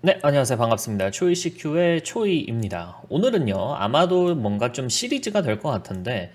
네, 안녕하세요. 반갑습니다. 초이CQ의 초이입니다. 오늘은요, 아마도 뭔가 좀 시리즈가 될 것 같은데,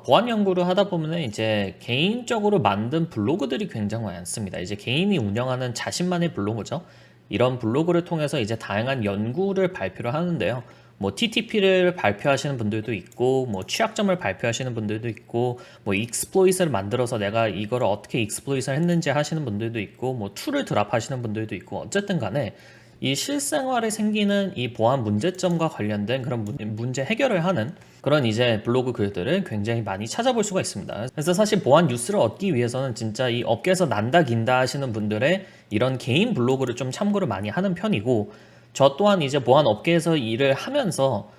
보안 연구를 하다 보면은 이제 개인적으로 만든 블로그들이 굉장히 많습니다. 이제 개인이 운영하는 자신만의 블로그죠. 이런 블로그를 통해서 이제 다양한 연구를 발표를 하는데요. 뭐 TTP를 발표하시는 분들도 있고, 뭐 취약점을 발표하시는 분들도 있고, 뭐 익스플로잇을 만들어서 내가 이거를 어떻게 익스플로잇을 했는지 하시는 분들도 있고, 뭐 툴을 드랍하시는 분들도 있고, 어쨌든 간에 이 실생활에 생기는 이 보안 문제점과 관련된 그런 문제 해결을 하는 그런 이제 블로그 글들을 굉장히 많이 찾아볼 수가 있습니다. 그래서 사실 보안 뉴스를 얻기 위해서는 진짜 이 업계에서 난다 긴다 하시는 분들의 이런 개인 블로그를 좀 참고를 많이 하는 편이고, 저 또한 이제 보안 업계에서 일을 하면서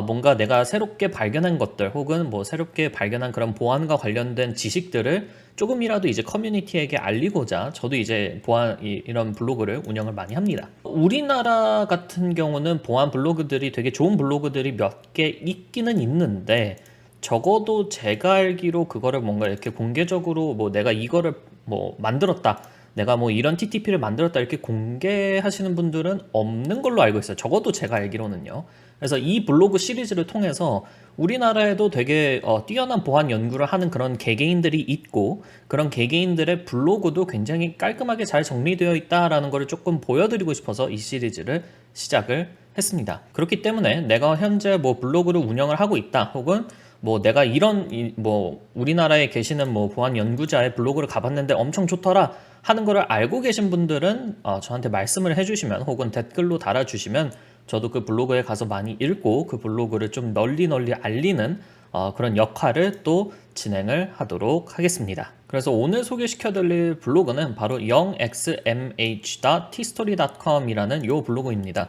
뭔가 내가 새롭게 발견한 것들 혹은 뭐 새롭게 발견한 그런 보안과 관련된 지식들을 조금이라도 이제 커뮤니티에게 알리고자 저도 이제 보안 이런 블로그를 운영을 많이 합니다. 우리나라 같은 경우는 보안 블로그들이 되게 좋은 블로그들이 몇 개 있기는 있는데, 적어도 제가 알기로 그거를 뭔가 이렇게 공개적으로 뭐 내가 이거를 뭐 만들었다, 내가 뭐 이런 TTP를 만들었다 이렇게 공개하시는 분들은 없는 걸로 알고 있어요. 적어도 제가 알기로는요. 그래서 이 블로그 시리즈를 통해서 우리나라에도 되게 뛰어난 보안 연구를 하는 그런 개개인들이 있고, 그런 개개인들의 블로그도 굉장히 깔끔하게 잘 정리되어 있다라는 것을 조금 보여드리고 싶어서 이 시리즈를 시작을 했습니다. 그렇기 때문에 내가 현재 뭐 블로그를 운영을 하고 있다, 혹은 뭐 내가 이런 뭐 우리나라에 계시는 뭐 보안 연구자의 블로그를 가봤는데 엄청 좋더라 하는 거를 알고 계신 분들은 저한테 말씀을 해주시면 혹은 댓글로 달아주시면 저도 그 블로그에 가서 많이 읽고 그 블로그를 좀 널리 알리는 그런 역할을 또 진행을 하도록 하겠습니다. 그래서 오늘 소개시켜드릴 블로그는 바로 0xmh.tstory.com이라는 요 블로그입니다.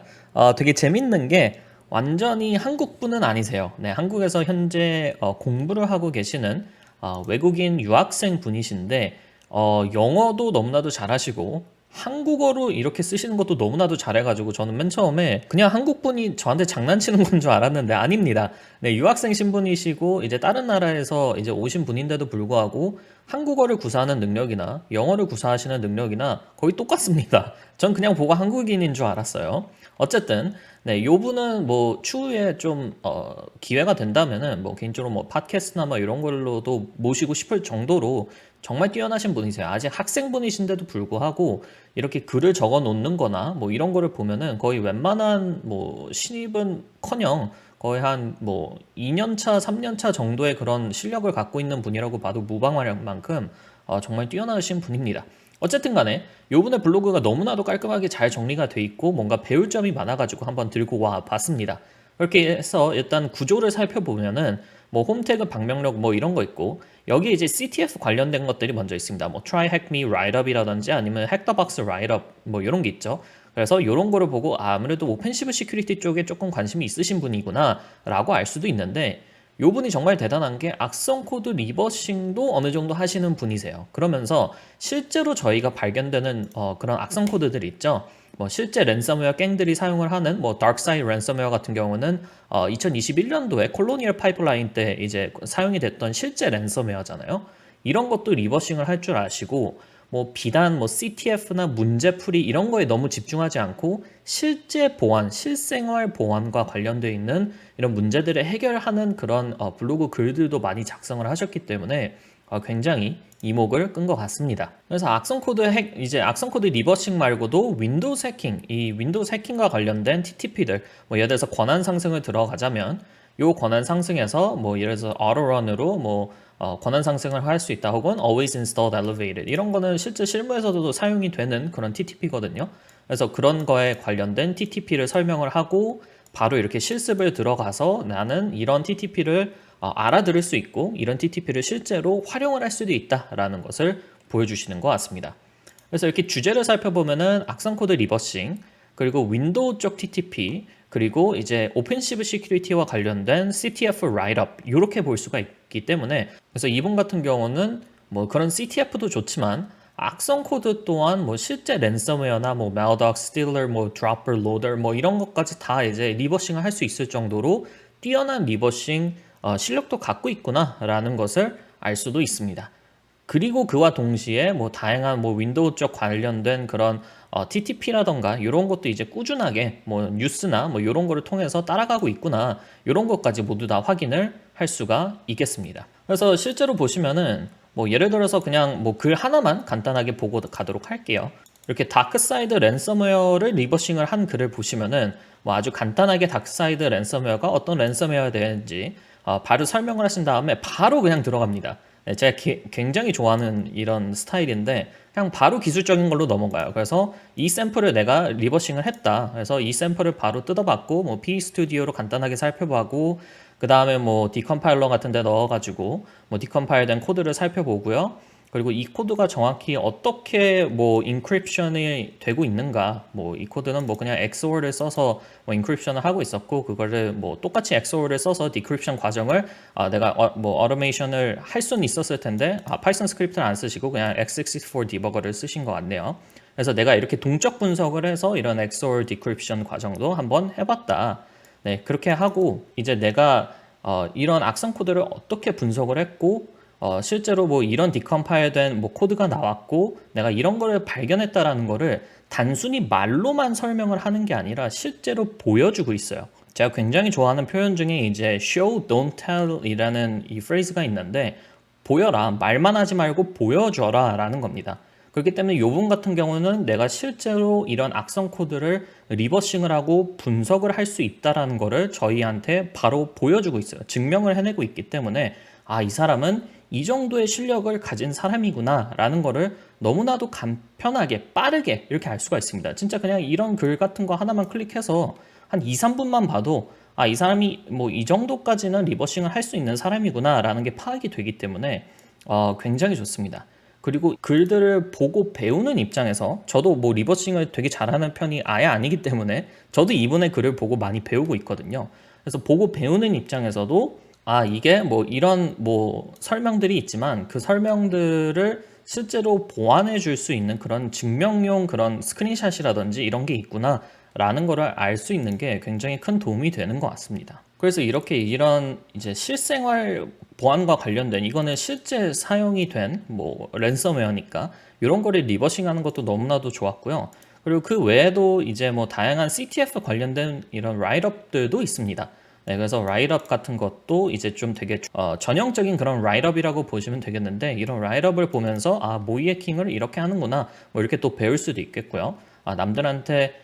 되게 재밌는 게 완전히 한국분은 아니세요. 네, 한국에서 현재 공부를 하고 계시는 외국인 유학생 분이신데, 영어도 너무나도 잘하시고 한국어로 이렇게 쓰시는 것도 너무나도 잘해가지고 저는 맨 처음에 그냥 한국분이 저한테 장난치는 건 줄 알았는데 아닙니다. 네, 유학생 신분이시고 이제 다른 나라에서 이제 오신 분인데도 불구하고 한국어를 구사하는 능력이나 영어를 구사하시는 능력이나 거의 똑같습니다. 전 그냥 보고 한국인인 줄 알았어요. 어쨌든 네, 요 분은 뭐 추후에 좀 기회가 된다면은 뭐 개인적으로 뭐 팟캐스트나 뭐 이런 걸로도 모시고 싶을 정도로 정말 뛰어나신 분이세요. 아직 학생분이신데도 불구하고 이렇게 글을 적어 놓는 거나 뭐 이런 거를 보면은 거의 웬만한 뭐 신입은커녕 거의 한 뭐 2년 차, 3년 차 정도의 그런 실력을 갖고 있는 분이라고 봐도 무방할 만큼 정말 뛰어나신 분입니다. 어쨌든 간에 요분의 블로그가 너무나도 깔끔하게 잘 정리가 돼 있고 뭔가 배울 점이 많아가지고 한번 들고 와 봤습니다. 그렇게 해서 일단 구조를 살펴보면은 뭐 홈태그 방명록 뭐 이런 거 있고, 여기 이제 CTF 관련된 것들이 먼저 있습니다. 뭐 try hack me write up이라든지 아니면 hack the box write up 뭐 이런 게 있죠. 그래서 이런 거를 보고 아무래도 오펜시브 시큐리티 쪽에 조금 관심이 있으신 분이구나 라고 알 수도 있는데, 요 분이 정말 대단한 게 악성 코드 리버싱도 어느 정도 하시는 분이세요. 그러면서 실제로 저희가 발견되는 그런 악성 코드들이 있죠. 뭐 실제 랜섬웨어 갱들이 사용을 하는 뭐 다크사이드 랜섬웨어 같은 경우는 2021년도에 콜로니얼 파이프라인 때 이제 사용이 됐던 실제 랜섬웨어잖아요. 이런 것도 리버싱을 할 줄 아시고, 뭐 비단 뭐 CTF나 문제풀이 이런 거에 너무 집중하지 않고 실제 보안, 실생활 보안과 관련되어 있는 이런 문제들을 해결하는 그런 블로그 글들도 많이 작성을 하셨기 때문에 굉장히 이목을 끈 것 같습니다. 그래서 이제 악성 코드 리버싱 말고도 윈도우스 해킹, 이 윈도우스 해킹과 관련된 TTP들, 뭐 예를 들어서 권한 상승을 들어가자면 요 권한 상승에서 뭐 예를 들어서 autorun으로 뭐 권한 상승을 할 수 있다, 혹은 always installed elevated 이런 거는 실제 실무에서도 사용이 되는 그런 TTP거든요. 그래서 그런 거에 관련된 TTP를 설명을 하고 바로 이렇게 실습을 들어가서 나는 이런 TTP를 알아들을 수 있고 이런 TTP를 실제로 활용을 할 수도 있다라는 것을 보여주시는 것 같습니다. 그래서 이렇게 주제를 살펴보면은 악성 코드 리버싱, 그리고 윈도우 쪽 TTP, 그리고 이제 오펜시브 시큐리티와 관련된 CTF 라이트업 이렇게 볼 수가 있기 때문에, 그래서 이번 같은 경우는 뭐 그런 CTF도 좋지만 악성 코드 또한 뭐 실제 랜섬웨어나 뭐 maldoc, stealer, 뭐 dropper, loader 뭐 이런 것까지 다 이제 리버싱을 할 수 있을 정도로 뛰어난 리버싱 실력도 갖고 있구나라는 것을 알 수도 있습니다. 그리고 그와 동시에 뭐 다양한 뭐 윈도우 쪽 관련된 그런 TTP라던가 이런 것도 이제 꾸준하게 뭐 뉴스나 뭐 이런 거를 통해서 따라가고 있구나, 이런 것까지 모두 다 확인을 할 수가 있겠습니다. 그래서 실제로 보시면은 뭐 예를 들어서 그냥 뭐 글 하나만 간단하게 보고 가도록 할게요. 이렇게 다크사이드 랜섬웨어를 리버싱을 한 글을 보시면은 뭐 아주 간단하게 다크사이드 랜섬웨어가 어떤 랜섬웨어가 되는지 바로 설명을 하신 다음에 바로 그냥 들어갑니다. 네, 제가 굉장히 좋아하는 이런 스타일인데 그냥 바로 기술적인 걸로 넘어가요. 그래서 이 샘플을 내가 리버싱을 했다. 그래서 이 샘플을 바로 뜯어봤고 뭐 PE 스튜디오로 간단하게 살펴보고 그 다음에 뭐 디컴파일러 같은 데 넣어가지고 뭐 디컴파일된 코드를 살펴보고요. 그리고 이 코드가 정확히 어떻게 뭐 인크립션이 되고 있는가, 뭐 이 코드는 뭐 그냥 XOR를 써서 뭐 인크립션을 하고 있었고 그거를 뭐 똑같이 XOR를 써서 디크립션 과정을 내가 뭐 어토메이션을 할 수는 있었을 텐데 파이썬 스크립트를 안 쓰시고 그냥 x64 디버거를 쓰신 것 같네요. 그래서 내가 이렇게 동적 분석을 해서 이런 XOR 디크립션 과정도 한번 해봤다. 네, 그렇게 하고 이제 내가 이런 악성 코드를 어떻게 분석을 했고 실제로 뭐 이런 디컴파일된 뭐 코드가 나왔고 내가 이런 거를 발견했다라는 거를 단순히 말로만 설명을 하는 게 아니라 실제로 보여주고 있어요. 제가 굉장히 좋아하는 표현 중에 이제 show, don't tell 이라는 이 프레이즈가 있는데 보여라, 말만 하지 말고 보여줘라 라는 겁니다. 그렇기 때문에 이 부분 같은 경우는 내가 실제로 이런 악성 코드를 리버싱을 하고 분석을 할 수 있다라는 거를 저희한테 바로 보여주고 있어요. 증명을 해내고 있기 때문에 이 사람은 이 정도의 실력을 가진 사람이구나 라는 거를 너무나도 간편하게 빠르게 이렇게 알 수가 있습니다. 진짜 그냥 이런 글 같은 거 하나만 클릭해서 한 2, 3분만 봐도 이 사람이 뭐 이 정도까지는 리버싱을 할 수 있는 사람이구나 라는 게 파악이 되기 때문에 굉장히 좋습니다. 그리고 글들을 보고 배우는 입장에서 저도 뭐 리버싱을 되게 잘하는 편이 아예 아니기 때문에 저도 이분의 글을 보고 많이 배우고 있거든요. 그래서 보고 배우는 입장에서도 이게 뭐 이런 뭐 설명들이 있지만 그 설명들을 실제로 보완해 줄 수 있는 그런 증명용 그런 스크린샷이라든지 이런 게 있구나 라는 거를 알 수 있는 게 굉장히 큰 도움이 되는 것 같습니다. 그래서 이렇게 이런 이제 실생활 보안과 관련된, 이거는 실제 사용이 된 뭐 랜섬웨어니까 이런 거를 리버싱하는 것도 너무나도 좋았고요. 그리고 그 외에도 이제 뭐 다양한 CTF 관련된 이런 라이트업들도 있습니다. 네, 그래서 라이트업 같은 것도 이제 좀 되게 전형적인 그런 라이트업이라고 보시면 되겠는데, 이런 라이트업을 보면서 모의 해킹을 이렇게 하는구나 뭐 이렇게 또 배울 수도 있겠고요. 남들한테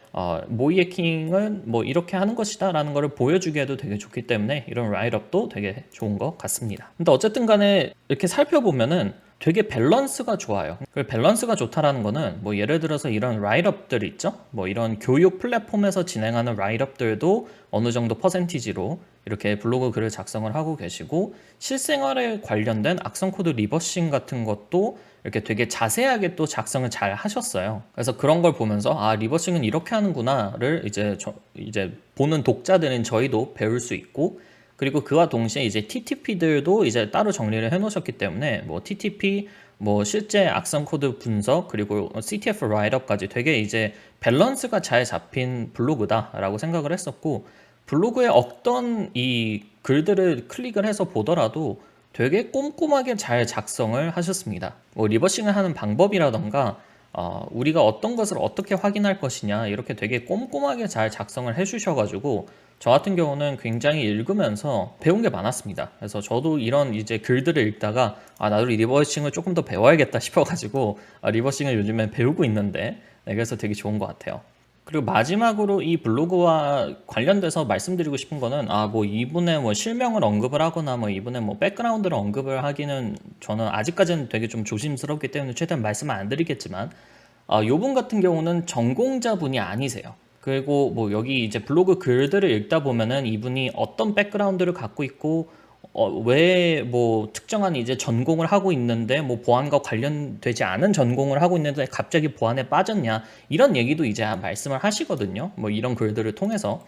모의 해킹은 뭐 이렇게 하는 것이다 라는 거를 보여주기에도 되게 좋기 때문에 이런 라이트업도 되게 좋은 것 같습니다. 근데 어쨌든 간에 이렇게 살펴보면은 되게 밸런스가 좋아요. 그 밸런스가 좋다라는 거는 뭐 예를 들어서 이런 라이트업들 있죠? 뭐 이런 교육 플랫폼에서 진행하는 라이트업들도 어느 정도 퍼센티지로 이렇게 블로그 글을 작성을 하고 계시고, 실생활에 관련된 악성 코드 리버싱 같은 것도 이렇게 되게 자세하게 또 작성을 잘 하셨어요. 그래서 그런 걸 보면서 리버싱은 이렇게 하는구나를 이제 보는 독자들인 저희도 배울 수 있고, 그리고 그와 동시에 이제 TTP들도 이제 따로 정리를 해 놓으셨기 때문에 뭐 TTP, 뭐 실제 악성 코드 분석, 그리고 CTF 라이트업까지 되게 이제 밸런스가 잘 잡힌 블로그다라고 생각을 했었고, 블로그에 어떤 이 글들을 클릭을 해서 보더라도 되게 꼼꼼하게 잘 작성을 하셨습니다. 뭐 리버싱을 하는 방법이라던가 우리가 어떤 것을 어떻게 확인할 것이냐 이렇게 되게 꼼꼼하게 잘 작성을 해주셔가지고 저 같은 경우는 굉장히 읽으면서 배운 게 많았습니다. 그래서 저도 이런 이제 글들을 읽다가 나도 리버싱을 조금 더 배워야겠다 싶어가지고 리버싱을 요즘에 배우고 있는데, 네, 그래서 되게 좋은 것 같아요. 그리고 마지막으로 이 블로그와 관련돼서 말씀드리고 싶은 거는 뭐 이분의 뭐 실명을 언급을 하거나 뭐 이분의 뭐 백그라운드를 언급을 하기는 저는 아직까지는 되게 좀 조심스럽기 때문에 최대한 말씀을 안 드리겠지만, 요분 같은 경우는 전공자분이 아니세요. 그리고 뭐 여기 이제 블로그 글들을 읽다 보면은 이분이 어떤 백그라운드를 갖고 있고 왜 뭐 특정한 이제 전공을 하고 있는데 뭐 보안과 관련되지 않은 전공을 하고 있는데 갑자기 보안에 빠졌냐 이런 얘기도 이제 말씀을 하시거든요. 뭐 이런 글들을 통해서.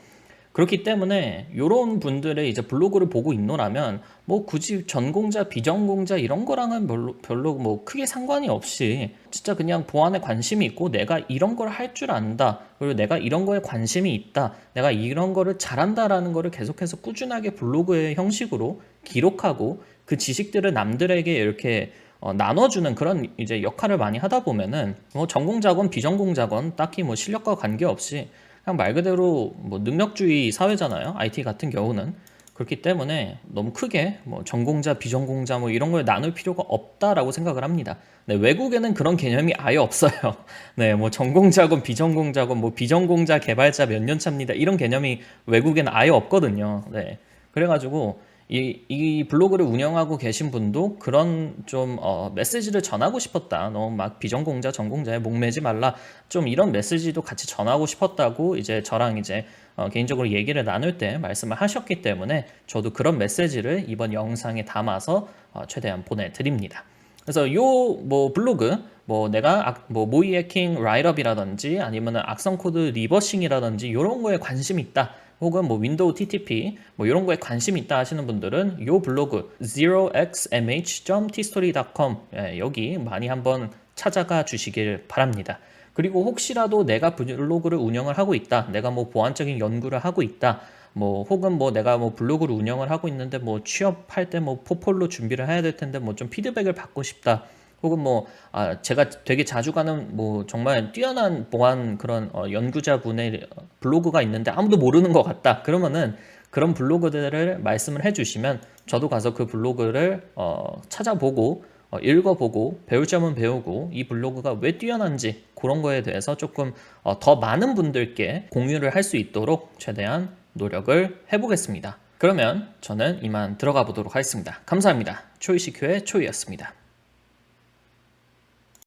그렇기 때문에 이런 분들의 이제 블로그를 보고 있노라면 뭐 굳이 전공자, 비전공자 이런 거랑은 별로 뭐 크게 상관이 없이 진짜 그냥 보안에 관심이 있고 내가 이런 걸 할 줄 안다, 그리고 내가 이런 거에 관심이 있다, 내가 이런 거를 잘한다라는 거를 계속해서 꾸준하게 블로그의 형식으로 기록하고 그 지식들을 남들에게 이렇게 나눠주는 그런 이제 역할을 많이 하다 보면은 뭐 전공자건 비전공자건 딱히 뭐 실력과 관계없이 그냥 말 그대로 뭐 능력주의 사회잖아요. IT 같은 경우는. 그렇기 때문에 너무 크게 뭐 전공자, 비전공자 뭐 이런 걸 나눌 필요가 없다라고 생각을 합니다. 네, 외국에는 그런 개념이 아예 없어요. 네, 뭐 전공자건 비전공자건 뭐 비전공자 개발자 몇 년 차입니다. 이런 개념이 외국에는 아예 없거든요. 네. 그래가지고 이 블로그를 운영하고 계신 분도 그런 좀 메시지를 전하고 싶었다. 너무 막 비전공자, 전공자에 목매지 말라. 좀 이런 메시지도 같이 전하고 싶었다고 이제 저랑 이제 개인적으로 얘기를 나눌 때 말씀을 하셨기 때문에 저도 그런 메시지를 이번 영상에 담아서 최대한 보내드립니다. 그래서 요 뭐 블로그 뭐 내가 뭐 모의 해킹 라이트업이라든지 아니면 악성 코드 리버싱이라든지 이런 거에 관심 있다. 혹은 뭐 윈도우 TTP 뭐 이런 거에 관심 있다 하시는 분들은 요 블로그 0xmh.tstory.com 여기 많이 한번 찾아가 주시길 바랍니다. 그리고 혹시라도 내가 블로그를 운영을 하고 있다. 내가 뭐 보안적인 연구를 하고 있다. 뭐 혹은 뭐 내가 뭐 블로그를 운영을 하고 있는데 뭐 취업할 때 뭐 포폴로 준비를 해야 될 텐데 뭐 좀 피드백을 받고 싶다. 혹은 뭐 제가 되게 자주 가는 뭐 정말 뛰어난 보안 그런 연구자분의 블로그가 있는데 아무도 모르는 것 같다. 그러면은 그런 블로그들을 말씀을 해주시면 저도 가서 그 블로그를 찾아보고 읽어보고 배울 점은 배우고 이 블로그가 왜 뛰어난지 그런 거에 대해서 조금 더 많은 분들께 공유를 할 수 있도록 최대한 노력을 해보겠습니다. 그러면 저는 이만 들어가 보도록 하겠습니다. 감사합니다. 초이시큐의 초이였습니다.